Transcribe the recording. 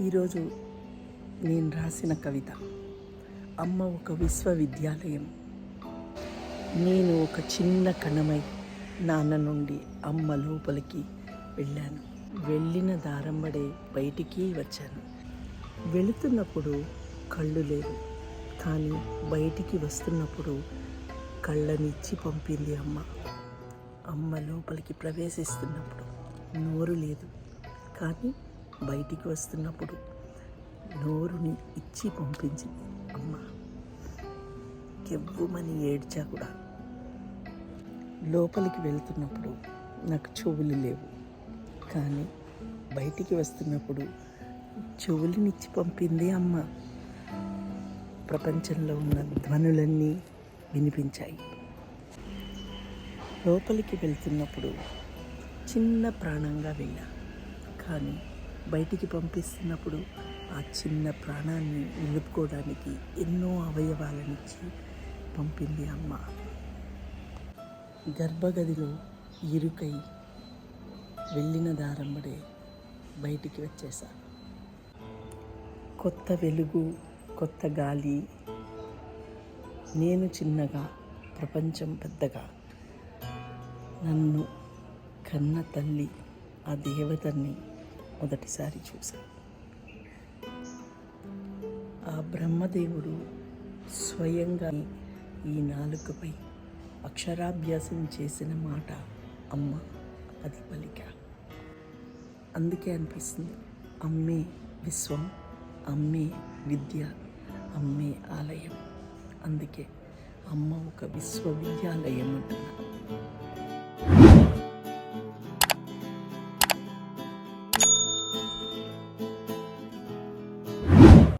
ఈరోజు నేను రాసిన కవిత అమ్మ ఒక విశ్వవిద్యాలయం. నేను ఒక చిన్న కణమై నాన్న నుండి అమ్మ లోపలికి వెళ్ళాను. వెళ్ళిన దారంబడే బయటికి వచ్చాను. వెళుతున్నప్పుడు కళ్ళు లేవు, కానీ బయటికి వస్తున్నప్పుడు కళ్ళనిచ్చి పంపింది అమ్మ. అమ్మ లోపలికి ప్రవేశిస్తున్నప్పుడు నోరు లేదు, కానీ బయటికి వస్తున్నప్పుడు నోరుని ఇచ్చి పంపించింది అమ్మ. కెవ్వుమని ఏడ్చా కూడా. లోపలికి వెళ్తున్నప్పుడు నాకు చెవులు లేవు, కానీ బయటికి వస్తున్నప్పుడు చెవులనిచ్చి పంపింది అమ్మ. ప్రపంచంలో ఉన్న ధ్వనులన్నీ వినిపించాయి. లోపలికి వెళ్తున్నప్పుడు చిన్న ప్రాణంగా వెళ్ళా, కానీ బయటికి పంపిస్తున్నప్పుడు ఆ చిన్న ప్రాణాన్ని నిలుపుకోవడానికి ఎన్నో అవయవాలనిచ్చి పంపింది అమ్మ. గర్భగదిలో ఇరుకై వెళ్ళిన దారంబడే బయటికి వచ్చేసా. కొత్త వెలుగు, కొత్త గాలి. నేను చిన్నగా, ప్రపంచం పెద్దగా. నన్ను కన్న తల్లి, ఆ దేవతని మొదటిసారి చూశాను. ఆ బ్రహ్మదేవుడు స్వయంగా ఈ నాలుకపై అక్షరాభ్యాసం చేసిన మాట అమ్మ, అది పలిక. అందుకే అనిపిస్తుంది, అమ్మే విశ్వం, అమ్మే విద్య, అమ్మే ఆలయం. అందుకే అమ్మ ఒక విశ్వవిద్యాలయం అంటున్నా.